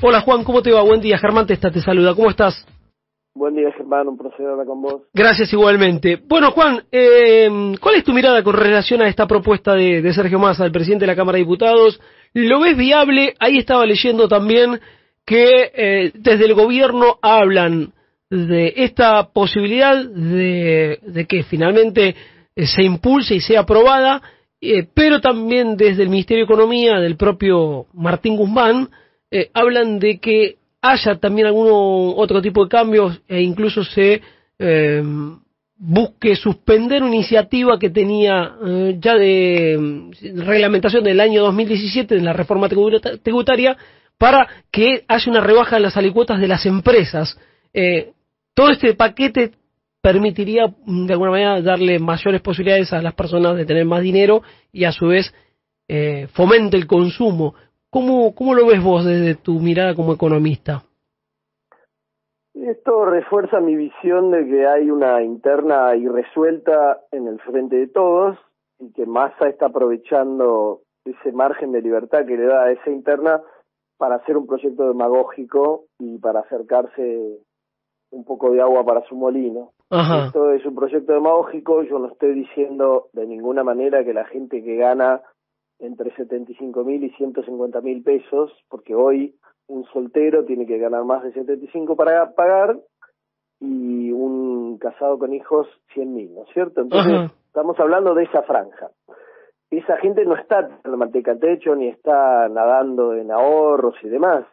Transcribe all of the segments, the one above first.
Hola Juan, ¿cómo te va? Buen día, Germán te saluda, ¿cómo estás? Buen día, Germán, un placer hablar con vos. Gracias igualmente. Bueno Juan, ¿cuál es tu mirada con relación a esta propuesta de Sergio Massa, el presidente de la Cámara de Diputados? ¿Lo ves viable? Ahí estaba leyendo también que desde el gobierno hablan de esta posibilidad de que finalmente se impulse y sea aprobada, pero también desde el Ministerio de Economía, del propio Martín Guzmán, hablan de que haya también algún otro tipo de cambios e incluso se busque suspender una iniciativa que tenía ya de reglamentación del año 2017 en la reforma tributaria para que haya una rebaja de las alícuotas de las empresas. Todo este paquete permitiría de alguna manera darle mayores posibilidades a las personas de tener más dinero y a su vez fomente el consumo. ¿Cómo lo ves vos desde tu mirada como economista? Esto refuerza mi visión de que hay una interna irresuelta en el frente de todos y que Massa está aprovechando ese margen de libertad que le da a esa interna para hacer un proyecto demagógico y para acercarse un poco de agua para su molino. Ajá. Esto es un proyecto demagógico, yo no estoy diciendo de ninguna manera que la gente que gana entre 75.000 y 150.000 pesos, porque hoy un soltero tiene que ganar más de 75 para pagar y un casado con hijos 100.000, ¿no es cierto? Entonces, ajá, estamos hablando de esa franja. Esa gente no está en la manteca techo ni está nadando en ahorros y demás.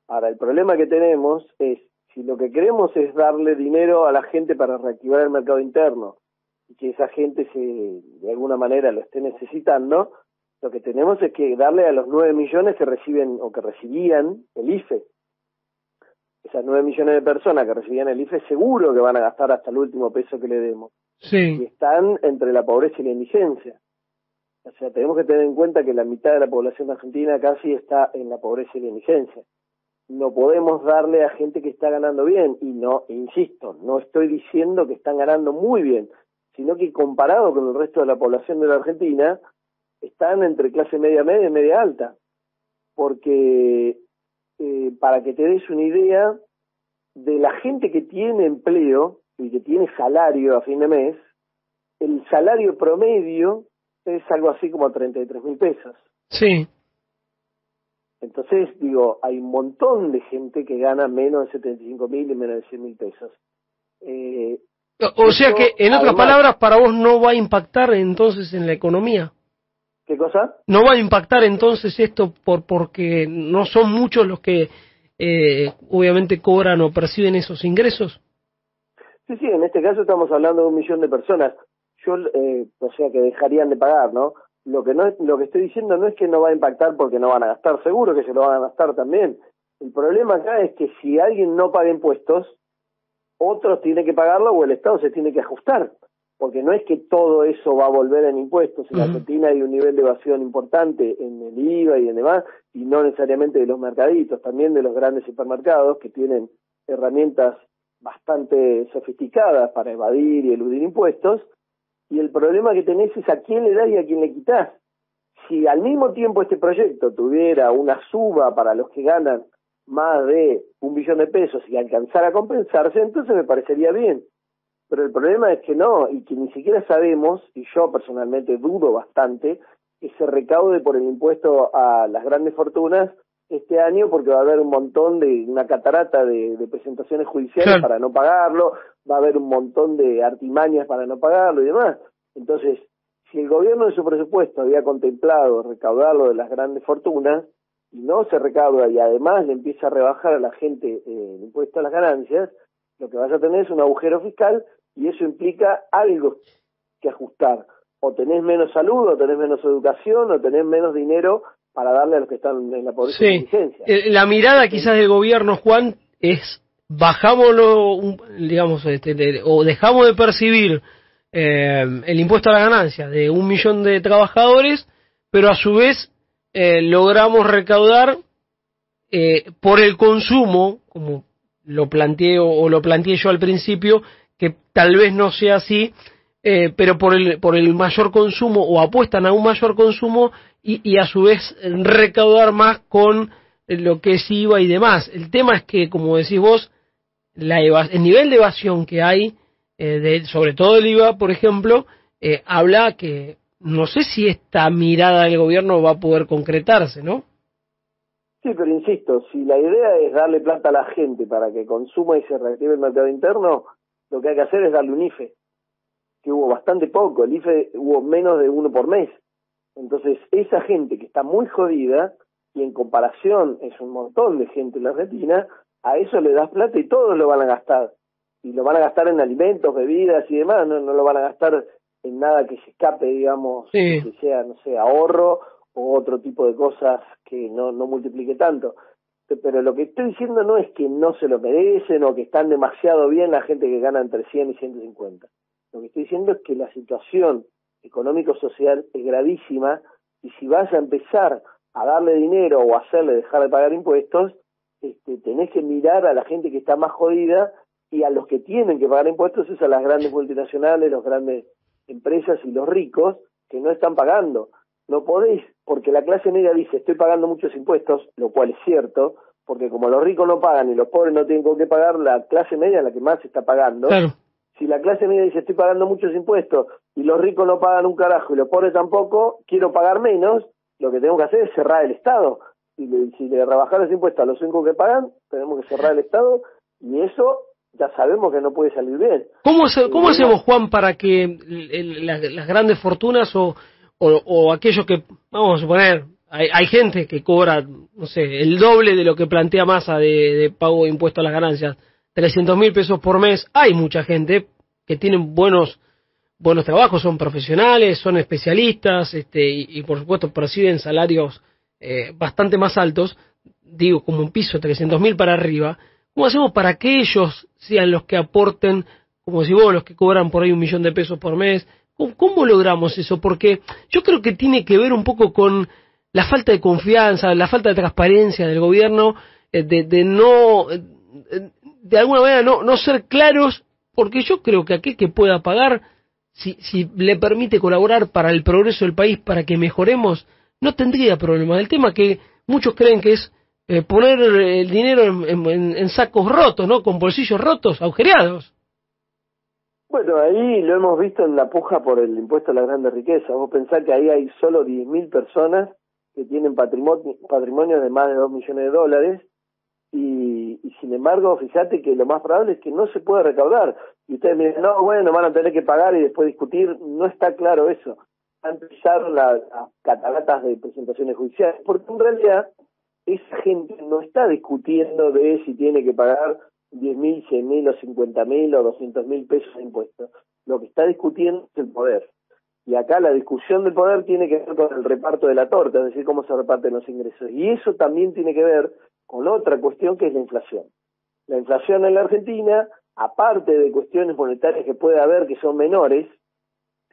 Ahora, el problema que tenemos es, si lo que queremos es darle dinero a la gente para reactivar el mercado interno y que esa gente de alguna manera lo esté necesitando, lo que tenemos es que darle a los 9 millones que reciben o que recibían el IFE. Esas 9 millones de personas que recibían el IFE seguro que van a gastar hasta el último peso que le demos. Sí. Y están entre la pobreza y la indigencia. O sea, tenemos que tener en cuenta que la mitad de la población argentina casi está en la pobreza y la indigencia. No podemos darle a gente que está ganando bien. Y no, insisto, no estoy diciendo que están ganando muy bien, sino que comparado con el resto de la población de la Argentina, están entre clase media y media alta, porque para que te des una idea, de la gente que tiene empleo y que tiene salario a fin de mes, el salario promedio es algo así como 33.000 pesos. Sí. Entonces, digo, hay un montón de gente que gana menos de 75.000 y menos de 100.000 pesos. O sea que, en otras palabras, para vos no va a impactar entonces en la economía. ¿Qué cosa? ¿No va a impactar entonces esto porque no son muchos los que obviamente cobran o perciben esos ingresos? Sí, en este caso estamos hablando de 1 millón de personas. O sea que dejarían de pagar, ¿no? Lo que estoy diciendo no es que no va a impactar porque no van a gastar, seguro que se lo van a gastar también. El problema acá es que si alguien no paga impuestos, otros tienen que pagarlo o el Estado se tiene que ajustar. Porque no es que todo eso va a volver en impuestos. En Argentina hay un nivel de evasión importante en el IVA y en demás, y no necesariamente de los mercaditos, también de los grandes supermercados que tienen herramientas bastante sofisticadas para evadir y eludir impuestos, y el problema que tenés es a quién le das y a quién le quitás. Si al mismo tiempo este proyecto tuviera una suba para los que ganan más de 1 billón de pesos y alcanzara a compensarse, entonces me parecería bien. Pero el problema es que no, y que ni siquiera sabemos, y yo personalmente dudo bastante, que se recaude por el impuesto a las grandes fortunas este año, porque va a haber un montón una catarata de presentaciones judiciales, claro, para no pagarlo, va a haber un montón de artimañas para no pagarlo y demás. Entonces, si el gobierno en su presupuesto había contemplado recaudarlo de las grandes fortunas, y no se recauda y además le empieza a rebajar a la gente el impuesto a las ganancias, lo que vas a tener es un agujero fiscal y eso implica algo que ajustar. O tenés menos salud, o tenés menos educación, o tenés menos dinero para darle a los que están en la pobreza y indigencia. La mirada quizás del gobierno, Juan, es bajámoslo, digamos, o dejamos de percibir el impuesto a la ganancia de 1 millón de trabajadores, pero a su vez logramos recaudar por el consumo, como lo planteé yo al principio, que tal vez no sea así, pero por el mayor consumo, o apuestan a un mayor consumo y a su vez recaudar más con lo que es IVA y demás. El tema es que, como decís vos, el nivel de evasión que hay, sobre todo el IVA, por ejemplo, habla que no sé si esta mirada del gobierno va a poder concretarse, ¿no? Sí, pero insisto, si la idea es darle plata a la gente para que consuma y se reactive el mercado interno, lo que hay que hacer es darle un IFE, que hubo bastante poco, el IFE hubo menos de uno por mes. Entonces, esa gente que está muy jodida, y en comparación es un montón de gente en la Argentina, a eso le das plata y todos lo van a gastar. Y lo van a gastar en alimentos, bebidas y demás, no lo van a gastar en nada que se escape, digamos, Sí. que sea, no sé, ahorro o otro tipo de cosas que no multiplique tanto. Pero lo que estoy diciendo no es que no se lo merecen o que están demasiado bien la gente que gana entre 100 y 150. Lo que estoy diciendo es que la situación económico-social es gravísima y si vas a empezar a darle dinero o a hacerle dejar de pagar impuestos, tenés que mirar a la gente que está más jodida y a los que tienen que pagar impuestos es a las grandes multinacionales, las grandes empresas y los ricos que no están pagando. No podéis, porque la clase media dice estoy pagando muchos impuestos, lo cual es cierto, porque como los ricos no pagan y los pobres no tienen con qué pagar, la clase media es la que más está pagando. Claro. Si la clase media dice estoy pagando muchos impuestos y los ricos no pagan un carajo y los pobres tampoco, quiero pagar menos, lo que tenemos que hacer es cerrar el Estado. Si le rebajar los impuestos a los únicos que pagan, tenemos que cerrar el Estado y eso ya sabemos que no puede salir bien. ¿Cómo hacemos, Juan, para que las grandes fortunas o aquellos que, vamos a suponer, hay gente que cobra, no sé, el doble de lo que plantea Massa de pago de impuesto a las ganancias, 300.000 pesos por mes? Hay mucha gente que tienen buenos trabajos, son profesionales, son especialistas, y por supuesto perciben salarios bastante más altos, digo, como un piso de 300.000 para arriba. ¿Cómo hacemos para que ellos sean los que aporten, como si vos, los que cobran por ahí 1.000.000 de pesos por mes? ¿Cómo logramos eso? Porque yo creo que tiene que ver un poco con la falta de confianza, la falta de transparencia del gobierno, de alguna manera no ser claros, porque yo creo que aquel que pueda pagar, si le permite colaborar para el progreso del país, para que mejoremos, no tendría problema. El tema que muchos creen que es poner el dinero en sacos rotos, ¿no? Con bolsillos rotos, agujereados. Bueno, ahí lo hemos visto en la puja por el impuesto a las grandes riquezas. Vos pensás que ahí hay solo 10.000 personas que tienen patrimonios de más de 2 millones de dólares y sin embargo, fíjate que lo más probable es que no se pueda recaudar. Y ustedes me dicen, no, bueno, van a tener que pagar y después discutir. No está claro eso. Va a empezar las cataratas de presentaciones judiciales, porque en realidad esa gente no está discutiendo de si tiene que pagar 10.000, 100.000 o 50.000 o 200.000 pesos de impuestos. Lo que está discutiendo es el poder. Y acá la discusión del poder tiene que ver con el reparto de la torta, es decir, cómo se reparten los ingresos. Y eso también tiene que ver con otra cuestión que es la inflación. La inflación en la Argentina, aparte de cuestiones monetarias que puede haber que son menores,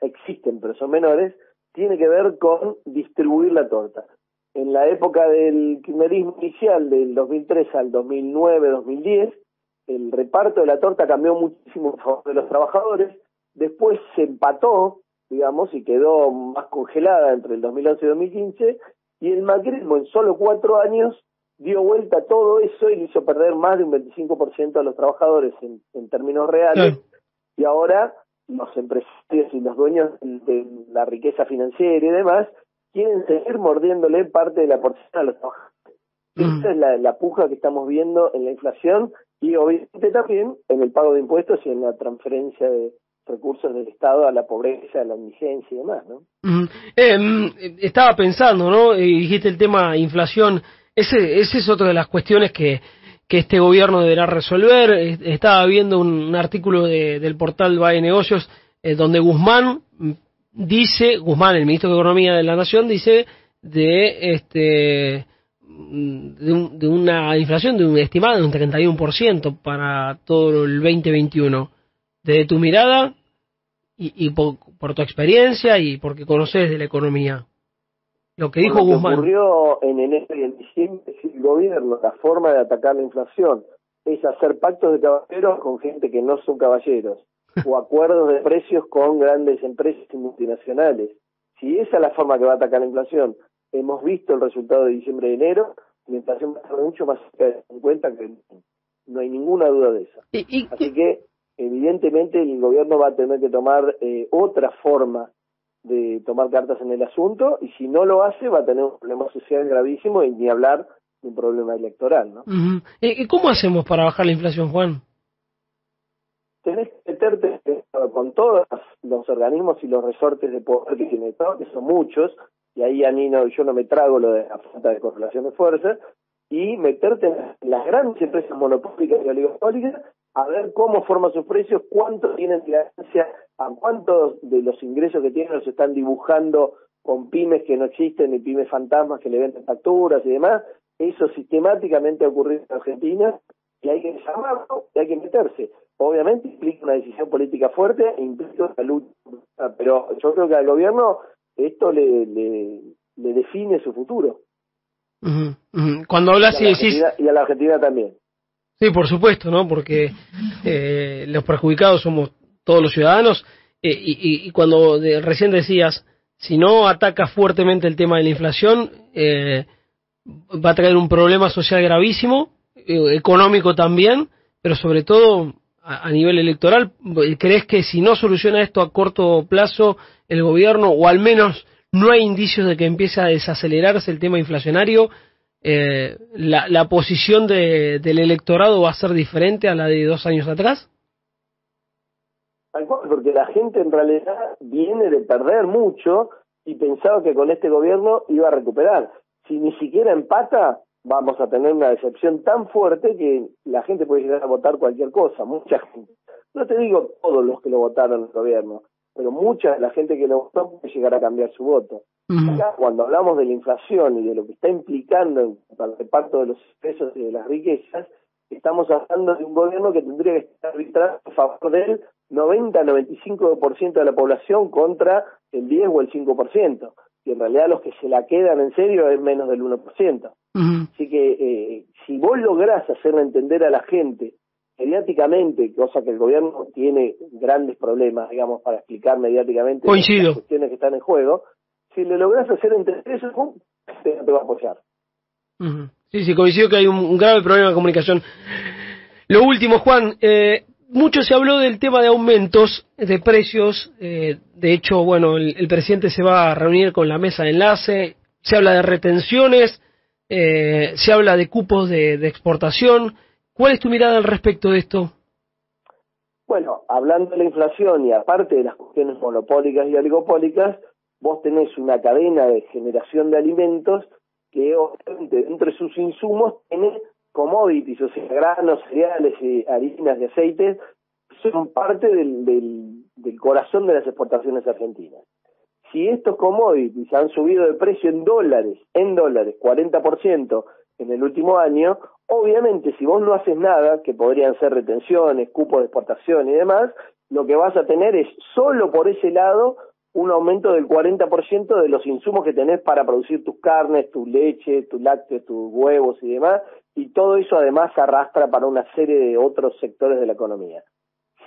existen pero son menores, tiene que ver con distribuir la torta. En la época del kirchnerismo inicial, del 2003 al 2009, 2010, el reparto de la torta cambió muchísimo en favor de los trabajadores, después se empató, digamos, y quedó más congelada entre el 2011 y 2015, y el macrismo en solo 4 años dio vuelta a todo eso y le hizo perder más de un 25% a los trabajadores en términos reales, sí. Y ahora los empresarios y los dueños de la riqueza financiera y demás quieren seguir mordiéndole parte de la porción a los trabajadores. Esa es la puja que estamos viendo en la inflación y obviamente también en el pago de impuestos y en la transferencia de recursos del Estado a la pobreza, a la indigencia y demás, ¿no? Estaba pensando, ¿no? Y dijiste el tema inflación. Ese es otra de las cuestiones que este gobierno deberá resolver. Estaba viendo un artículo del portal BAE Negocios donde Guzmán, el ministro de Economía de la Nación, dice de una inflación de un estimado de un 31% para todo el 2021. Desde tu mirada y por tu experiencia y porque conoces de la economía, lo que dijo Guzmán. Lo que ocurrió en enero y en diciembre, si el gobierno, la forma de atacar la inflación es hacer pactos de caballeros con gente que no son caballeros, o acuerdos de precios con grandes empresas y multinacionales. Si esa es la forma que va a atacar la inflación, hemos visto el resultado de diciembre y enero, la inflación va a estar mucho más cerca de 50, que no hay ninguna duda de eso. Así que, evidentemente, el gobierno va a tener que tomar otra forma de tomar cartas en el asunto, y si no lo hace va a tener un problema social gravísimo, y ni hablar de un problema electoral, ¿no? ¿Y cómo hacemos para bajar la inflación, Juan? Tenés que meterte con todos los organismos y los resortes de poder que tiene Estado, que son muchos, y ahí yo no me trago lo de la falta de correlación de fuerzas, y meterte en las grandes empresas monopólicas y oligopólicas a ver cómo forman sus precios, cuánto tienen de ganancia, a cuántos de los ingresos que tienen los están dibujando con pymes que no existen y pymes fantasmas que le venden facturas y demás. Eso sistemáticamente ha ocurrido en Argentina y hay que llamarlo y hay que meterse. Obviamente implica una decisión política fuerte e implica una lucha, pero yo creo que al gobierno esto le define su futuro. Cuando hablas y decís... Y a la Argentina también. Sí, por supuesto, ¿no? Porque los perjudicados somos todos los ciudadanos. Y cuando recién decías, si no ataca fuertemente el tema de la inflación, va a traer un problema social gravísimo, económico también, pero sobre todo a nivel electoral. ¿Crees que si no soluciona esto a corto plazo el gobierno, o al menos no hay indicios de que empiece a desacelerarse el tema inflacionario, la posición del electorado va a ser diferente a la de 2 años atrás? Tal cual, porque la gente en realidad viene de perder mucho y pensaba que con este gobierno iba a recuperar. Si ni siquiera empata, vamos a tener una decepción tan fuerte que la gente puede llegar a votar cualquier cosa, mucha gente. No te digo todos los que lo votaron al gobierno, pero mucha de la gente que lo votó puede llegar a cambiar su voto. Acá, cuando hablamos de la inflación y de lo que está implicando en el reparto de los ingresos y de las riquezas, estamos hablando de un gobierno que tendría que estar arbitrando a favor del 90-95% de la población contra el 10 o el 5%. Y en realidad los que se la quedan en serio es menos del 1%. Así que si vos lográs hacerle entender a la gente mediáticamente, cosa que el gobierno tiene grandes problemas, digamos, para explicar mediáticamente las cuestiones que están en juego, si le lográs hacer entender eso, te va a apoyar. Sí, coincido que hay un grave problema de comunicación. Lo último, Juan, mucho se habló del tema de aumentos de precios. De hecho, bueno, el presidente se va a reunir con la mesa de enlace. Se habla de retenciones, se habla de cupos de exportación. ¿Cuál es tu mirada al respecto de esto? Bueno, hablando de la inflación y aparte de las cuestiones monopólicas y oligopólicas, vos tenés una cadena de generación de alimentos que obviamente entre sus insumos tiene commodities, o sea, granos, cereales, harinas y aceites, son parte del corazón de las exportaciones argentinas. Si estos commodities han subido de precio en dólares, 40% en el último año, obviamente si vos no haces nada, que podrían ser retenciones, cupos de exportación y demás, lo que vas a tener es solo por ese lado un aumento del 40% de los insumos que tenés para producir tus carnes, tu leche, tus lácteos, tus huevos y demás, y todo eso además arrastra para una serie de otros sectores de la economía.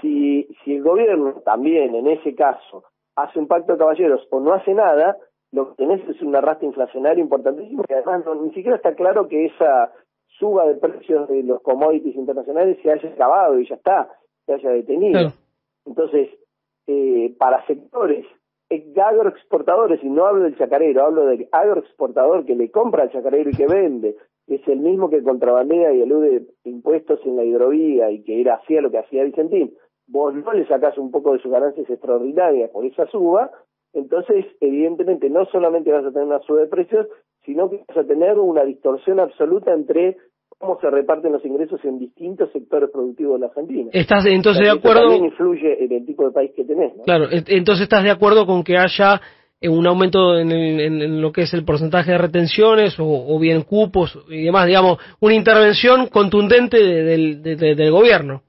Si el gobierno también en ese caso hace un pacto de caballeros o no hace nada, lo que tenés es un arrastre inflacionario importantísimo, que además ni siquiera está claro que esa suba de precios de los commodities internacionales se haya acabado y ya está, se haya detenido. Claro. Entonces, para sectores agroexportadores, y no hablo del chacarero, hablo del agroexportador que le compra al chacarero y que vende, que es el mismo que contrabandea y elude impuestos en la hidrovía y que hacía lo que hacía Vicentín, vos no le sacás un poco de sus ganancias extraordinarias por esa suba, entonces evidentemente no solamente vas a tener una suba de precios, sino que vas a tener una distorsión absoluta entre cómo se reparten los ingresos en distintos sectores productivos de la Argentina. ¿Estás entonces de acuerdo? También influye en el tipo de país que tenés, ¿no? Claro, entonces estás de acuerdo con que haya un aumento en lo que es el porcentaje de retenciones o bien cupos y demás, digamos, una intervención contundente del gobierno.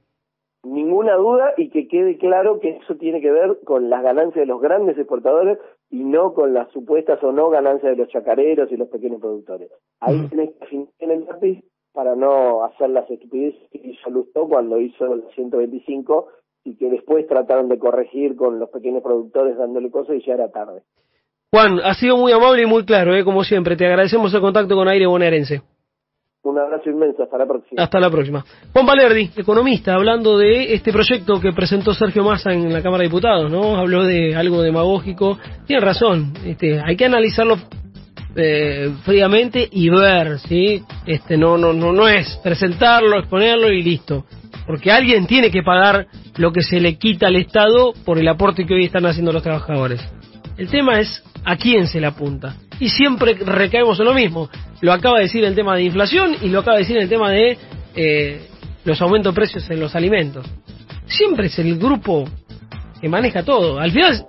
Ninguna duda, y que quede claro que eso tiene que ver con las ganancias de los grandes exportadores y no con las supuestas o no ganancias de los chacareros y los pequeños productores. Ahí tenés que afinar el lápiz para no hacer las estupideces que hizo Lustó cuando hizo el 125 y que después trataron de corregir con los pequeños productores dándole cosas y ya era tarde. Juan, ha sido muy amable y muy claro, como siempre. Te agradecemos el contacto con Aire Bonaerense. Un abrazo inmenso, hasta la próxima. Hasta la próxima. Juan Valerdi, economista, hablando de este proyecto que presentó Sergio Massa en la Cámara de Diputados, ¿no? Habló de algo demagógico. Tiene razón, hay que analizarlo fríamente y ver, ¿sí? No es presentarlo, exponerlo y listo. Porque alguien tiene que pagar lo que se le quita al Estado por el aporte que hoy están haciendo los trabajadores. El tema es a quién se le apunta. Y siempre recaemos en lo mismo. Lo acaba de decir el tema de inflación y lo acaba de decir el tema de los aumentos de precios en los alimentos. Siempre es el grupo que maneja todo. Al final,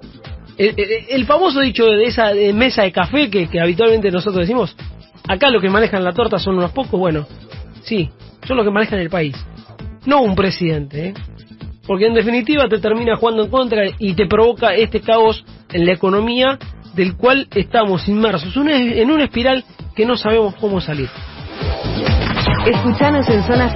el famoso dicho de esa mesa de café que habitualmente nosotros decimos, acá lo que manejan la torta son unos pocos, bueno, sí, son los que manejan el país. No un presidente, porque en definitiva te termina jugando en contra y te provoca este caos en la economía del cual estamos inmersos en una espiral que no sabemos cómo salir. Escuchanos en Zona